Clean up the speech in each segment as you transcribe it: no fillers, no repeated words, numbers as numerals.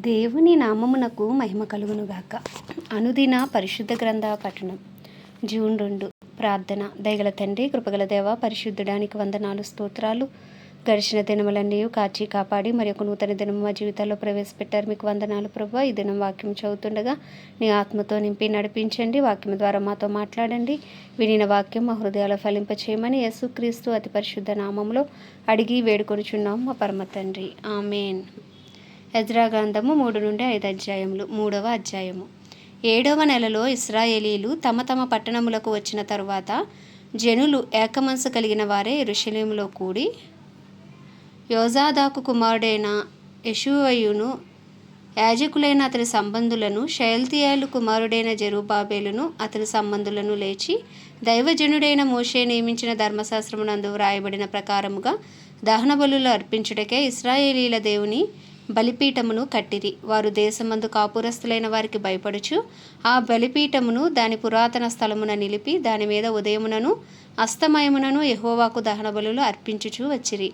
దేవుని నామమునకు మహిమ కలుగునుగాక. అనుదిన పరిశుద్ధ గ్రంథ పఠనం. జూన్ 2. ప్రార్థన. దయగల తండ్రి, కృపగల దేవ, పరిశుద్ధుడానికి వందనాలు, స్తోత్రాలు. గడిచిన దినములన్నీ కాచి కాపాడి మరి ఒక నూతన దినము మా జీవితాల్లో ప్రవేశపెట్టారు. మీకు వందనాలు ప్రభువా. ఈ దినం వాక్యం చదువుతుండగా నీ ఆత్మతో నింపి నడిపించండి. వాక్యం ద్వారా మాతో మాట్లాడండి. వినిన వాక్యం మా హృదయాలు ఫలింపచేయమని యేసుక్రీస్తు అతి పరిశుద్ధ నామంలో అడిగి వేడుకొనుచున్నాం మా పరమ తండ్రి. ఆమేన్. ఎజ్రా గ్రంథము 3 నుండి 5 అధ్యాయములు. 3వ అధ్యాయము. 7వ నెలలో ఇశ్రాయేలీలు తమ తమ పట్టణములకు వచ్చిన తరువాత జనులు ఏకమనసు కలిగిన వారే యెరూషలేములో కూడి యోజాదాకు కుమారుడైన యెషూవయును, యాజకులైన అతని సంబంధులను, షయల్తీయేలు కుమారుడైన జెరుబ్బాబెలును అతని సంబంధులను లేచి దైవజనుడైన మోషే నియమించిన ధర్మశాస్త్రమునందు వ్రాయబడిన ప్రకారముగా దహన బలులు అర్పించుటకే ఇశ్రాయేలీల దేవుని బలిపీఠమును కట్టిరి. వారు దేశమందు కాపురస్తులైన వారికి భయపడుచు ఆ బలిపీఠమును దాని పురాతన స్థలమున నిలిపి దాని మీద ఉదయమునను అస్తమయమునను యెహోవాకు దహన బలులు అర్పించుచూ వచ్చిరి.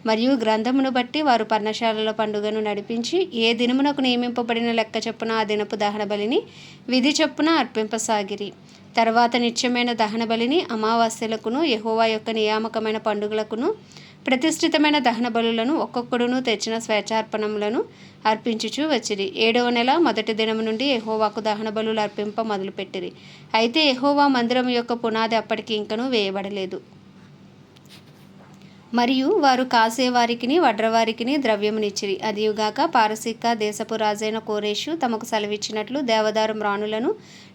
మరియు గ్రంథమును బట్టి వారు పర్ణశాలల పండుగను నడిపించి ఏ దినమునకు నియమింపబడిన లెక్క చొప్పున ఆ దినపు దహన బలిని విధి చొప్పున అర్పింపసాగిరి. తర్వాత నిత్యమైన దహన బలిని అమావాస్యలకును యెహోవా యొక్క నియామకమైన పండుగలకును ప్రతిష్ఠితమైన దహన బలులను ఒక్కొక్కడును తెచ్చిన స్వేచ్ఛార్పణములను అర్పించుచూ వచ్చిరి. 7వ నెల మొదటి దినము నుండి యెహోవాకు దహన బలులు అర్పింప మొదలుపెట్టిరి. అయితే యెహోవా మందిరం యొక్క పునాది అప్పటికి ఇంకనూ వేయబడలేదు. మరియు వారు కాసేవారికిని వడ్రవారికిని ద్రవ్యమునిచ్చిరి. అదియుగాక పారసీక దేశపు రాజైన కోరేషు తమకు సెలవిచ్చినట్లు దేవదారు మ్రాణులను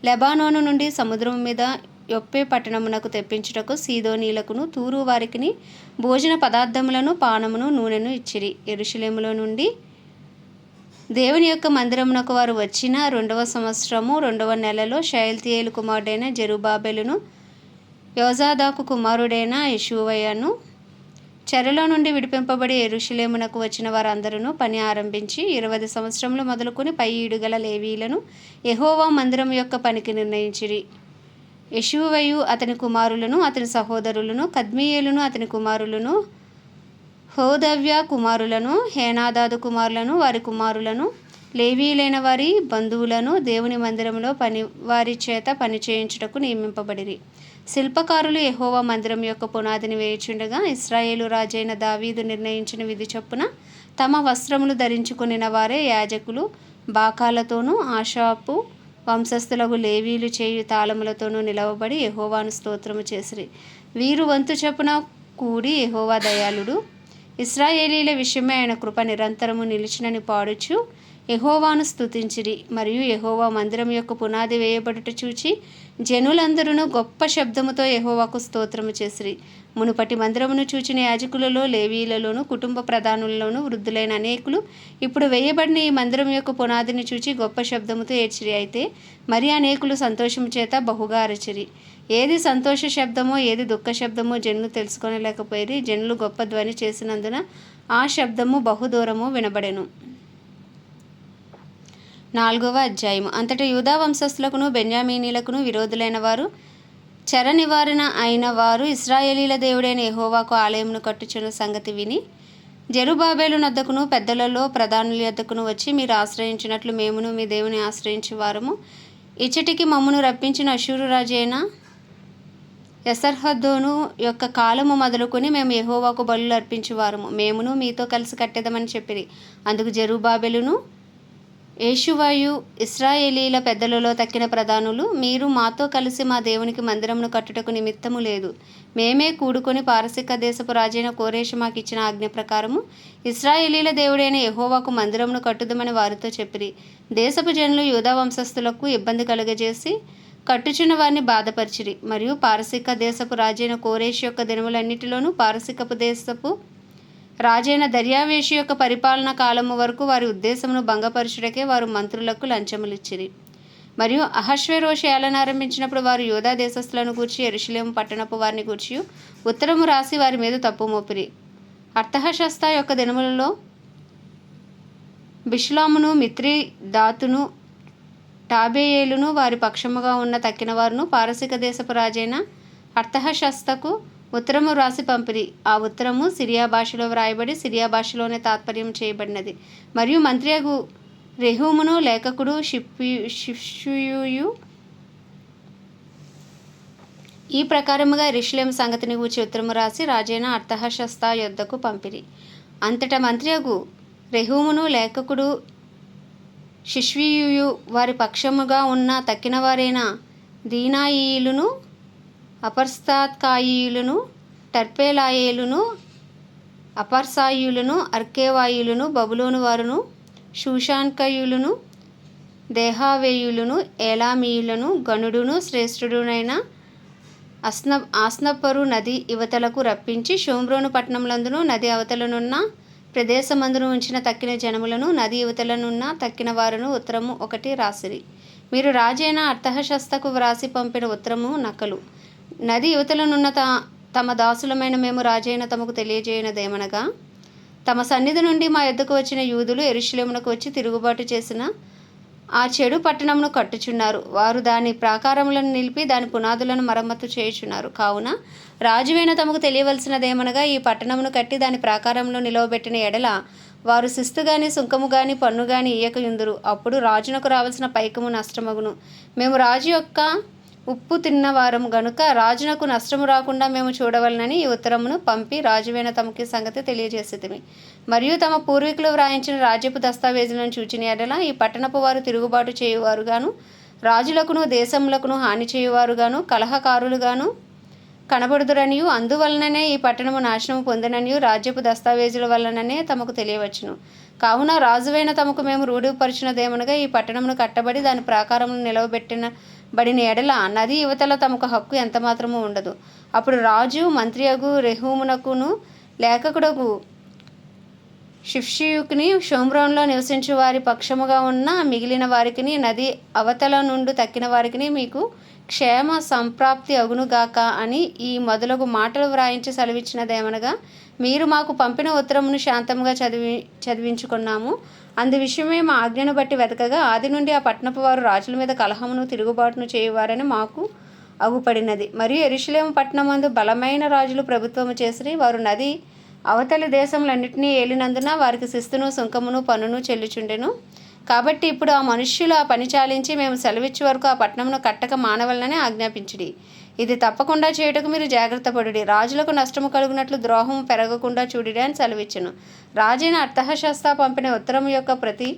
లెబానోను నుండి సముద్రము మీద యొప్పే పట్టణమునకు తెప్పించుటకు సీదోనీలకును తూరు వారికిని భోజన పదార్థములను, పానమును, నూనెను ఇచ్చిరి. యెరూషలేములో నుండి దేవుని యొక్క మందిరమునకు వారు వచ్చిన 2వ సంవత్సరము 2వ నెలలో షయల్తీయేలు కుమారుడైన జెరుబ్బాబెలును, యోజాదాకు కుమారుడైన యెషూవయును చెరలో నుండి విడిపింపబడి యెరూషలేమునకు వచ్చిన వారందరూ పని ఆరంభించి 20 సంవత్సరములు మొదలుకొని పై ఈడుగల లేవీలను యెహోవా మందిరం యొక్క పనికి నిర్ణయించిరి. యెషూవయు అతని కుమారులను, అతని సహోదరులను, కద్మీయేలును అతని కుమారులను, హోదవ్య కుమారులను, హేనాదాదు కుమారులను, వారి కుమారులను, లేవీలైన వారి బంధువులను దేవుని మందిరంలో వారి చేత పని చేయించుటకు నియమింపబడిరి. శిల్పకారులు యెహోవా మందిరం యొక్క పునాదిని వేయుచుండగా ఇశ్రాయేలు రాజైన దావీదు నిర్ణయించిన విధి చొప్పున తమ వస్త్రములు ధరించుకొనిన వారే యాజకులు బాకాలతోనూ ఆషాపు వంశస్థులకు లేవీలు చేయు తాళములతోనూ నిలవబడి యెహోవాను స్తోత్రము చేసిరి. వీరు వంతు చొప్పున కూడి యెహోవా దయాళుడు, ఇశ్రాయేలీల విషయమే ఆయన కృప నిరంతరము నిలిచినని పాడుచు యెహోవాను స్తుతించిరి. మరియు యెహోవా మందిరం యొక్క పునాది వేయబడుట చూచి జనులందరూ గొప్ప శబ్దముతో యెహోవాకు స్తోత్రము చేసిరి. మునుపటి మందిరమును చూచిన యాజకులలో, లేవీలలోను, కుటుంబ ప్రధానులలోను వృద్ధులైన అనేకులు ఇప్పుడు వేయబడిన ఈ మందిరం యొక్క పునాదిని చూచి గొప్ప శబ్దముతో ఏడ్చిరి. అయితే మరి అనేకులు సంతోషము చేత బహుగా అరచిరి. ఏది సంతోష శబ్దమో ఏది దుఃఖ శబ్దమో జనులు తెలుసుకొనలేకపోయిరి. జనులు గొప్ప ధ్వని చేసినందున ఆ శబ్దము బహుదూరము వినబడెను. 4వ అధ్యాయము. అంతటా యూదా వంశస్థులకును బెన్యామీనీలకును విరోధులైన వారు, చెర నివారణ అయిన వారు ఇశ్రాయేలీల దేవుడైన యెహోవాకు ఆలయమును కట్టుచున్న సంగతి విని జెరుబ్బాబెలు నద్దకును పెద్దలలో ప్రధానుల యొద్దకును వచ్చి, మీరు ఆశ్రయించినట్లు మేమును మీ దేవుని ఆశ్రయించు వారము. ఇచ్చటికి మమ్మను రప్పించిన అష్షూరు రాజు అయిన ఎసర్హద్దోను యొక్క కాలము మొదలుకొని మేము యెహోవాకు బలులు అర్పించువారము. మేమును మీతో కలిసి కట్టేదమని చెప్పిరి. అందుకు జెరుబ్బాబెలును యెషూవయు ఇశ్రాయేలీల పెద్దలలో తక్కిన ప్రధానులు, మీరు మాతో కలిసి మా దేవునికి మందిరమును కట్టుటకు నిమిత్తము లేదు. మేమే కూడుకొని పారసీక దేశపు రాజైన కోరేషు మాకు ఇచ్చిన ఆజ్ఞ ప్రకారము ఇశ్రాయేలీల దేవుడైన యెహోవాకు మందిరమును కట్టుదమని వారితో చెప్పిరి. దేశపు జనులు యూదా వంశస్థులకు ఇబ్బంది కలుగజేసి కట్టుచున్న వారిని బాధపరిచిరి. మరియు పారసీక దేశపు రాజైన కోరేషు యొక్క దినములన్నిటిలోనూ పారసీకపు దేశపు రాజైన దర్యావేషు యొక్క పరిపాలన కాలము వరకు వారి ఉద్దేశమును భంగపరచుటకే వారు మంత్రులకు లంచములిచ్చిరి. మరియు అహష్వేరోషు ఏలనారంభించినప్పుడు వారు యూదా దేశస్థులను గూర్చి యెరూషలేము పట్టణపు వారిని గూర్చి ఉత్తరము రాసి వారి మీద తప్పు మోపిరి. అర్తహషస్త యొక్క దినములలో బిష్లామును, మిత్రిదాతును, టాబెయేలును వారి పక్షముగా ఉన్న తక్కిన వారును పారసీక దేశపు రాజైన అర్తహషస్తకు ఉత్తరము రాసి పంపిరి. ఆ ఉత్తరము సిరియా భాషలో వ్రాయబడి సిరియా భాషలోనే తాత్పర్యం చేయబడినది. మరియు మంత్రియగు రెహూమును లేఖకుడు షిప్షియు ఈ ప్రకారముగా యెరూషలేము సంగతిని గూర్చి ఉత్తరము రాసి రాజైన అర్తహషస్త యొద్దకు పంపిరి. అంతటా మంత్రియగు రెహూమును లేఖకుడు షిష్షియు వారి పక్షముగా ఉన్న తక్కినవారైన దీనాయియులును అపర్స్తాత్కాయియులును టర్పేలాయేలును అపర్సాయులను అర్కేవాయులను బబులోను వారును షూషాన్కయులను దేహావేయులను ఏలామీయులను గనుడును శ్రేష్ఠుడునైన ఆస్నప్పరు నది యువతలకు రప్పించి షోమ్రోను పట్టణములందును నది అవతలనున్న ప్రదేశమందును ఉంచిన తక్కిన జనములను నది యువతలనున్న తక్కిన వారును ఉత్తరము ఒకటి రాసిరి. మీరు రాజైన అర్తహషస్తకు వ్రాసి పంపిన ఉత్తరము నకలు. నది యువతలనున్న తమ దాసులమైన మేము రాజైన తమకు తెలియజేయనదేమనగా, తమ సన్నిధి నుండి మా యొద్దకు వచ్చిన యూదులు యెరూషలేమునకు వచ్చి తిరుగుబాటు చేసిన ఆ చెడు పట్టణమును కట్టుచున్నారు. వారు దాని ప్రాకారములను నిలిపి దాని పునాదులను మరమ్మతు చేయుచున్నారు. కావున రాజువైన తమకు తెలియవలసినదేమనగా, ఈ పట్టణమును కట్టి దాని ప్రాకారంలో నిలవబెట్టిన ఎడల వారు శిస్తు గాని సుంకము గాని పన్ను గాని ఇయ్యకయుందురు. అప్పుడు రాజునకు రావాల్సిన పైకము నష్టమగును. మేము రాజు యొక్క ఉప్పు తిన్నవారము గనుక రాజునకు నష్టము రాకుండా మేము చూడవలనని ఈ ఉత్తరమును పంపి రాజువైన తమకి సంగతి తెలియజేసితిమి. మరియు తమ పూర్వీకులు వ్రాయించిన రాజ్యపు దస్తావేజులను చూచిన ఎడల ఈ పట్టణపు వారు తిరుగుబాటు చేయువారుగాను రాజులకును దేశములకును హాని చేయువారుగాను కలహకారులుగాను కనబడుదురనియు అందువలననే ఈ పట్టణము నాశనము పొందిననియు రాజ్యపు దస్తావేజుల వలననే తమకు తెలియవచ్చును. కావున రాజువైన తమకు మేము రూఢిపరిచినదేమనగా, ఈ పట్టణమును కట్టబడి దాని ప్రాకారమును నిలవబెట్టినబడిన ఎడల నది యువతల తమకు హక్కు ఎంతమాత్రము ఉండదు. అప్పుడు రాజు మంత్రియగు రెహూమునకును లేఖకుడగు షిప్షియుకుని షోమ్రోనులో నివసించు వారి పక్షముగా ఉన్న మిగిలిన వారికిని నది అవతల నుండి తక్కిన వారికిని మీకు క్షేమ సంప్రాప్తి అగునుగాక అని ఈ మొదలగు మాటలు వ్రాయించి సెలవిచ్చినదేమనగా, మీరు మాకు పంపిన ఉత్తరమును శాంతముగా చదివించుకున్నాము. అందు విషయమే మా ఆజ్ఞను బట్టి వెతకగా ఆది నుండి ఆ పట్టణపు వారు రాజుల మీద కలహమును తిరుగుబాటును చేయువారని మాకు అగుపడినది. మరియు యెరూషలేము పట్టణమందు బలమైన రాజులు ప్రభుత్వము చేసిరి. వారు నది అవతలి దేశములన్నిటినీ ఏలినందున వారికి శిస్తును సుంకమును పన్నును చెల్లిచుండెను. కాబట్టి ఇప్పుడు ఆ మనుష్యులు ఆ పని చాలించి మేము సెలవిచ్చు వరకు ఆ పట్టణమును కట్టక మానవలనని ఆజ్ఞాపించుడి. ఇది తప్పకుండా చేయుటకు మీరు జాగ్రత్త పడుడి. రాజులకు నష్టము కలుగునట్లు ద్రోహము పెరగకుండా చూడిడి అని సెలవిచ్చెను. రాజైన అర్తహషస్త పంపిన ఉత్తరము యొక్క ప్రతి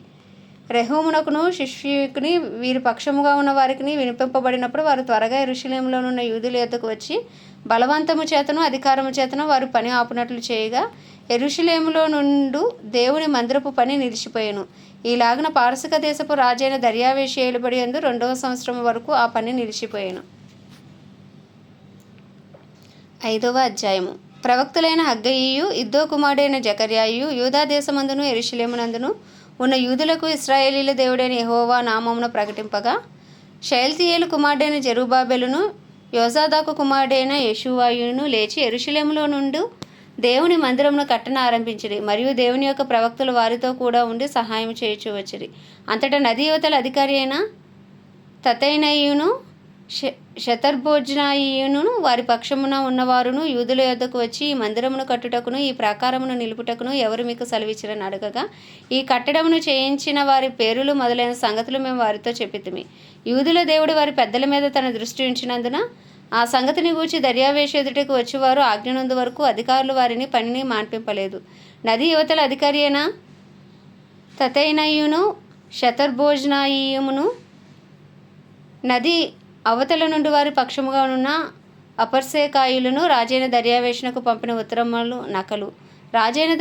రెహూమునకును షిష్షియుకుని వీరి పక్షముగా ఉన్న వారికి వినిపింపబడినప్పుడు వారు త్వరగా యెరూషలేములోనున్న యూదుల యొద్దకు వచ్చి బలవంతము చేతను అధికారము చేతను వారు పని ఆపునట్లు చేయగా యెరూషలేములో నుండు దేవుని మందిరపు పని నిలిచిపోయెను. ఈలాగున పారసిక దేశపు రాజైన దర్యావేషు ఏలుబడి యందు 2వ సంవత్సరం వరకు ఆ పని నిలిచిపోయెను. 5వ అధ్యాయము. ప్రవక్తులైన హగ్గయియు ఇద్దో కుమారుడైన జకర్యాయు యూదా దేశమందును యెరూషలేమునందును ఉన్న యూదులకు ఇశ్రాయేలీల దేవుడైన యెహోవా నామమున ప్రకటింపగా, షయల్తీయేలు కుమారుడైన జెరుబ్బాబెలును యోజాదాకు కుమారుడైన యెషూవాయును లేచి యెరూషలేములో నుండి దేవుని మందిరమును కట్టన ఆరంభించిరి. మరియు దేవుని యొక్క ప్రవక్తలు వారితో కూడా ఉండి సహాయం చేయుచూ వచ్చిరి. అంతటా నది యువతల అధికారి అయిన తతైనయును శతర్బోజ్నాయియును వారి పక్షమున ఉన్నవారును యూదుల యొద్దకు వచ్చి ఈ మందిరమును కట్టుటకును ఈ ప్రాకారమును నిలుపుటకును ఎవరు మీకు సెలవిచ్చిరని అడగగా, ఈ కట్టడమును చేయించిన వారి పేరులు మొదలైన సంగతులు మేము వారితో చెప్పితిమి. యూదుల దేవుడు వారి పెద్దల మీద తన దృష్టి ఉంచినందున ఆ సంగతిని గూర్చి దర్యావేషు ఎదుటకు వచ్చేవారు ఆజ్ఞనందు వరకు అధికారులు వారిని పనిని మాన్పింపలేదు. నది యువతల అధికారి అయిన తతైనయును శతర్బోజ్నాయియుమును నది అవతల నుండి వారి పక్షముగా ఉన్న అపర్సేకాయులను రాజైన దర్యావేషునకు పంపిన ఉత్తరములు నకలు. రాజైన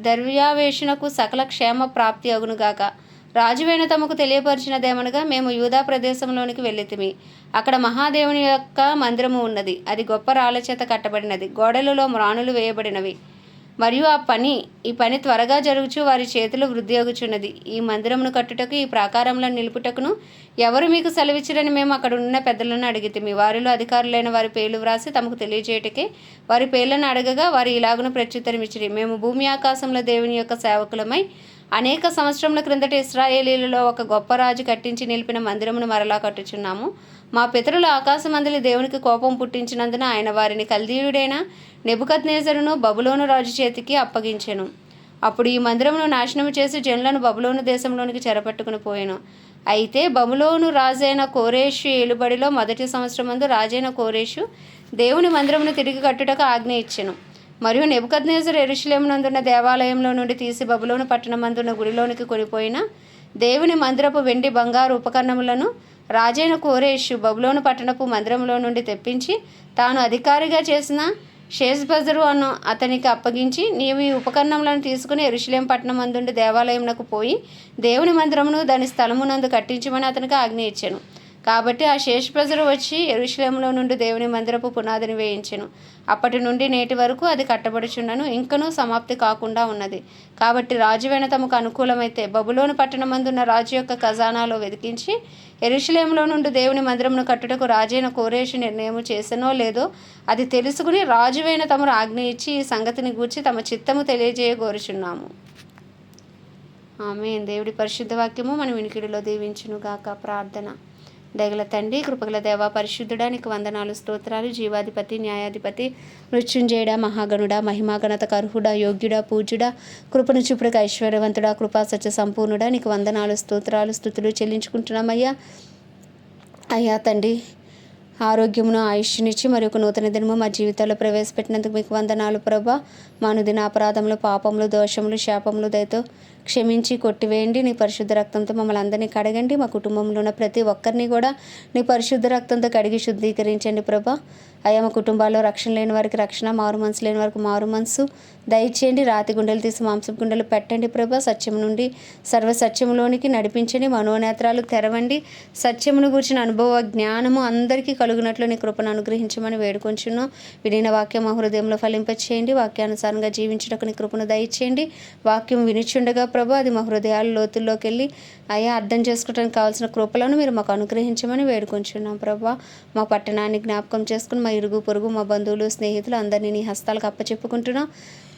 దర్యావేషునకు సకల క్షేమ ప్రాప్తి అగునుగాక. రాజువైన తమకు తెలియపరిచినదేమనగా, మేము యూదా ప్రదేశంలోనికి వెళ్ళితిమి. అక్కడ మహాదేవుని యొక్క మందిరము ఉన్నది. అది గొప్ప రాళ్ళ చేత కట్టబడినది. గోడలలో మ్రాణులు వేయబడినవి. మరియు ఈ పని త్వరగా జరుగుచు వారి చేతులు వృద్ధి అగుచున్నది. ఈ మందిరమును కట్టుటకు ఈ ప్రాకారములను నిలుపుటకును ఎవరు మీకు సెలవిచ్చిరని మేము అక్కడ ఉన్న పెద్దలను అడిగితిమి. వారిలో అధికారులైన వారి పేర్లు వ్రాసి తమకు తెలియజేయటకే వారి పేర్లను అడగగా వారు ఇలాగున ప్రత్యుత్తరమిచ్చిరి. మేము భూమి ఆకాశంలో దేవుని యొక్క సేవకులమై అనేక సంవత్సరముల క్రిందట ఇశ్రాయేలీలలో ఒక గొప్ప రాజు కట్టించి నిలిపిన మందిరమును మరలా కట్టుచున్నాము. మా పితరులు ఆకాశమందలి దేవునికి కోపం పుట్టించినందున ఆయన వారిని కల్దీయుడైన నెబుకద్నెజరును బబులోను రాజు చేతికి అప్పగించెను. అప్పుడు ఈ మందిరమును నాశనము చేసి జనులను బబులోను దేశంలోనికి చెరపట్టుకుని పోయాను. అయితే బబులోను రాజైన కోరేషు ఏలుబడిలో మొదటి సంవత్సరమందు రాజైన కోరేషు దేవుని మందిరమును తిరిగి కట్టుటకు ఆజ్ఞ ఇచ్చెను. మరియు నెబుకద్నెజరు యెరూషలేమునందున్న దేవాలయంలో నుండి తీసి బబులోను పట్టణమందున్న గుడిలోనికి కొనిపోయిన దేవుని మందిరపు వెండి బంగారు ఉపకరణములను రాజైన కోరేషు బబులోను పట్టణపు మందిరంలో నుండి తెప్పించి తాను అధికారిగా చేసిన షేష్బజ్జరు అను అతనికి అప్పగించి, నీవు ఈ ఉపకరణములను తీసుకుని యెరూషలేము పట్టణమందుండి దేవాలయమునకు పోయి దేవుని మందిరమును దాని స్థలమునందు కట్టించమని అతనికి ఆజ్ఞ ఇచ్చెను. కాబట్టి ఆ షేష్బజ్జరు వచ్చి యెరూషలేములో నుండి దేవుని మందిరపు పునాదిని వేయించెను. అప్పటి నుండి నేటి వరకు అది కట్టబడుచున్నను, ఇంకనూ సమాప్తి కాకుండా ఉన్నది. కాబట్టి రాజువైన తమకు అనుకూలమైతే బబులోను పట్టణమందున్న రాజు యొక్క ఖజానాలో వెదికించి యెరూషలేములో నుండి దేవుని మందిరమును కట్టుటకు రాజైన కోరేషు నిర్ణయం చేసెనో లేదో అది తెలుసుకుని రాజువైన తమరు ఆజ్ఞ ఇచ్చి ఈ సంగతిని గూర్చి తమ చిత్తము తెలియజేయగోరుచున్నాము. ఆమేన్. దేవుడి పరిశుద్ధ వాక్యము మన వినికిడిలో దీవించునుగాక. ప్రార్థన. దయగల తండ్రి, కృపగల దేవ, పరిశుద్ధుడా, నీకు వందనాలు, స్తోత్రాలు. జీవాధిపతి, న్యాయాధిపతి, మృత్యుంజయుడా, మహాగణుడా, మహిమాగణతకు అర్హుడా, యోగ్యుడా, పూజ్యుడా, కృపను చూపుడుకు ఐశ్వర్యవంతుడా, కృపా సత్య సంపూర్ణుడా, నీకు వందనాలు, స్తోత్రాలు, స్తుతులు చెల్లించుకుంటున్నామయ్యా. అయ్యా తండ్రి, ఆరోగ్యమును ఆయుష్నిచ్చి మరి ఒక నూతన దినము మా జీవితాల్లో ప్రవేశపెట్టినందుకు మీకు వందనాలు ప్రభా. మా అనుదిన అపరాధములు, పాపములు, దోషములు, శాపములు దయతో క్షమించి కొట్టివేయండి. నీ పరిశుద్ధ రక్తంతో మమ్మల్ని అందరినీ కడగండి. మా కుటుంబంలో ఉన్న ప్రతి ఒక్కరిని కూడా నీ పరిశుద్ధ రక్తంతో కడిగి శుద్ధీకరించండి ప్రభా. అయ్యా, మా కుటుంబాల్లో రక్షణ లేని వారికి రక్షణ, మారు మనసు లేని వారికి మారు మనసు దయచేయండి. రాతి గుండెలు తీసి మాంసపు గుండెలు పెట్టండి ప్రభా. సత్యం నుండి సర్వ సత్యములోనికి నడిపించండి. మనోనేత్రాలు తెరవండి. సత్యమును గూర్చిన అనుభవ జ్ఞానము అందరికీ కలుగునట్లు నీ కృపను అనుగ్రహించమని వేడుకొంచున్నాం. వినిన వాక్యం మా హృదయంలో ఫలింపచేయండి. వాక్యానుసారంగా జీవించుటకు నీ కృపను దయచేయండి. వాక్యం వినిచుండగా ప్రభు అది మా హృదయాల లోతుల్లోకి వెళ్ళి అయ్యా అర్థం చేసుకోవడానికి కావాల్సిన కృపలను మీరు మాకు అనుగ్రహించమని వేడుకొంచున్నాం ప్రభా. మా పట్టణాన్ని జ్ఞాపకం చేసుకుని మా ఇరుగు పొరుగు, మా బంధువులు, స్నేహితులు అందరినీ నీ హస్తాలకు అప్పచెప్పుకుంటున్నాం.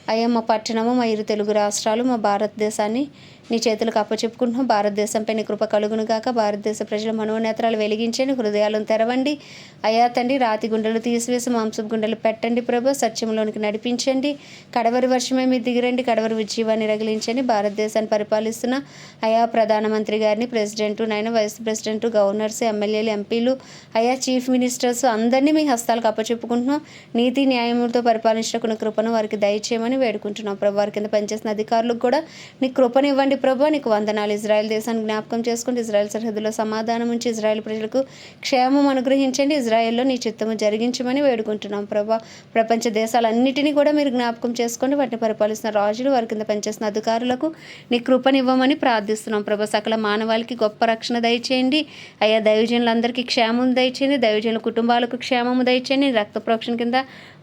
అయ్యా, మా పట్టణము, మా ఇరు తెలుగు రాష్ట్రాలు, మా భారతదేశాన్ని నీ చేతులకు అప్పచెప్పుకుంటున్నాం. భారతదేశంపై నీ కృప కలుగును గాక. భారతదేశ ప్రజల మనోనేత్రాలు వెలిగించండి, హృదయాలను తెరవండి. అయ్యా తండ్రి, రాతి గుండెలు తీసివేసి మాంసపు గుండెలు పెట్టండి ప్రభు. సత్యంలోనికి నడిపించండి. కడవరి వర్షమే మీరు దిగిరండి. కడవరి ఉజ్జీవాన్ని రగిలించండి. భారతదేశాన్ని పరిపాలిస్తున్న అయా ప్రధానమంత్రి గారిని, ప్రెసిడెంటు, నైనా వైస్ ప్రెసిడెంటు, గవర్నర్స్, ఎమ్మెల్యేలు, ఎంపీలు, అయా చీఫ్ మినిస్టర్స్ అందరినీ మీ హస్తాలకు అప్పచెప్పుకుంటున్నాం. నీతి న్యాయములతో పరిపాలించకున్న కృపను వారికి దయచేయమని వేడుకుంటున్నాం ప్రభు. వారి కింద పనిచేసిన అధికారులకు కూడా నీ కృపను ఇవ్వండి ప్రభు. నీకు వందనాలు. ఇజ్రాయెల్ దేశాన్ని జ్ఞాపకం చేసుకుంటూ ఇజ్రాయెల్ సరిహద్దులో సమాధానం ఉంచి ఇజ్రాయెల్ ప్రజలకు క్షేమం అనుగ్రహించండి. ఇజ్రాయెల్లో నీ చిత్తము జరిగించమని వేడుకుంటున్నాం ప్రభా. ప్రపంచ దేశాలన్నిటినీ కూడా మీరు జ్ఞాపకం చేసుకోండి. వాటిని పరిపాలిస్తున్న రాజులు, వారి కింద పనిచేసిన అధికారులకు నీ కృపనివ్వమని ప్రార్థిస్తున్నాం ప్రభా. సకల మానవాళికి గొప్ప రక్షణ దయచేయండి. అయ్యా, దైవజనులందరికీ క్షేమం దయచేయండి. దైవజనుల కుటుంబాలకు క్షేమము దయచేయండి. రక్త ప్రోక్షణ కింద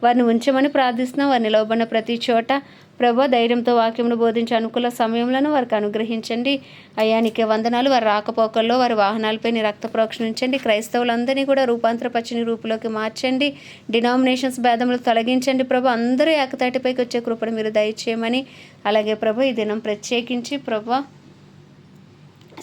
వారిని ఉంచమని ప్రార్థిస్తున్నాం. వారిని నిలవబడిన ప్రతి చోట ప్రభు ధైర్యంతో వాక్యమును బోధించే అనుకూల సమయంలో వారికి అనుగ్రహించండి. అయ్యా, నీకే వందనాలు. వారి రాకపోకల్లో వారి వాహనాలపై నీ రక్త ప్రోక్షణ ఉంచండి. క్రైస్తవులందరినీ కూడా రూపాంతరపరిచిన రూపులోకి మార్చండి. డినామినేషన్స్ భేదములు తొలగించండి ప్రభు. అందరూ ఏకతాటిపైకి వచ్చే కృపను మీరు దయచేయమని, అలాగే ప్రభు ఈ దినం ప్రత్యేకించి ప్రభు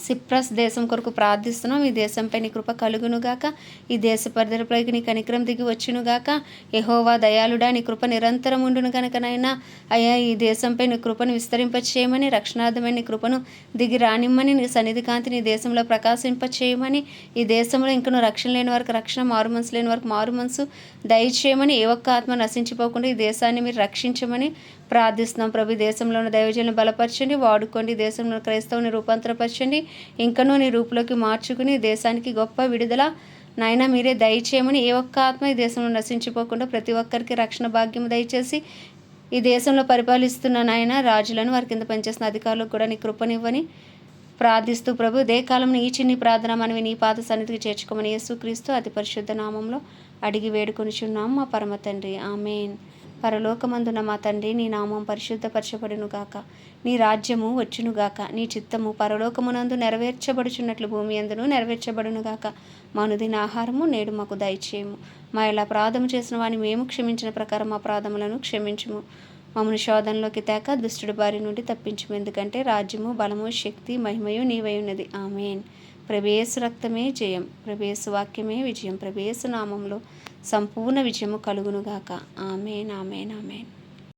సిప్రస్ దేశం కొరకు ప్రార్థిస్తున్నాం. ఈ దేశంపై నీ కృప కలుగునుగాక. ఈ దేశ పరిధిపైకి నీ కనికరం దిగి వచ్చునుగాక. యెహోవా దయాళుడా, నీ కృప నిరంతరం ఉండును కనుకనైనా అయ్యా ఈ దేశంపై నీ కృపను విస్తరింపచేయమని, రక్షణార్థమైన నీ కృపను దిగి రానిమ్మని, నీ సన్నిధి కాంతి నీ దేశంలో ప్రకాశింపచేయమని, ఈ దేశంలో ఇంకనూ రక్షణ లేని వారికి రక్షణ, మారు మనసు లేని వారికి మారు మనసు దయచేయమని, ఏ ఒక్క ఆత్మ నశించిపోకుండా ఈ దేశాన్ని మీరు రక్షించమని ప్రార్థిస్తున్నాం ప్రభు. దేశంలో ఉన్న దైవజనులను బలపరచండి, వాడుకోండి. దేశంలో క్రైస్తవుని రూపాంతరపరచండి, ఇంకనూ నీ రూపులోకి మార్చుకుని దేశానికి గొప్ప విడుదల నాయన మీరే దయచేయమని, ఏ ఒక్క ఆత్మ ఈ దేశంలో నశించిపోకుండా ప్రతి ఒక్కరికి రక్షణ భాగ్యం దయచేసి ఈ దేశంలో పరిపాలిస్తున్న నాయన రాజులను, వారి కింద పనిచేసిన అధికారులకు కూడా నీ కృపనివ్వని ప్రార్థిస్తూ ప్రభు ఇదే కాలంలో ఈ చిన్ని ప్రార్థన మనవి నీ పాద సన్నిధికి చేర్చుకోమని యేసుక్రీస్తు అతి పరిశుద్ధ నామంలో అడిగి వేడుకొనిచున్నాం మా పరమ తండ్రి. ఆమేన్. పరలోకమందున మా తండ్రి, నీ నామం పరిశుద్ధపరచబడునుగాక. నీ రాజ్యము వచ్చునుగాక. నీ చిత్తము పరలోకమునందు నెరవేర్చబడుచున్నట్లు భూమి యందును నెరవేర్చబడునుగాక. మా అనుదిన ఆహారము నేడు మాకు దయచేయము. మా ఇలా అపరాధము చేసిన వాని మేము క్షమించిన ప్రకారం మా అపరాధములను క్షమించుము. మమ్మల్ని శోధనలోకి తేక దుష్టుడి బారి నుండి తప్పించుము. ఎందుకంటే రాజ్యము, బలము, శక్తి, మహిమయు నీవై ఉన్నది. ఆమేన్. ప్రభు యేసు రక్తమే జయం. ప్రభు యేసు వాక్యమే విజయం. ప్రభు యేసు నామంలో సంపూర్ణ విజయము కలుగునుగాక. ఆమేన్, ఆమేన్, ఆమేన్.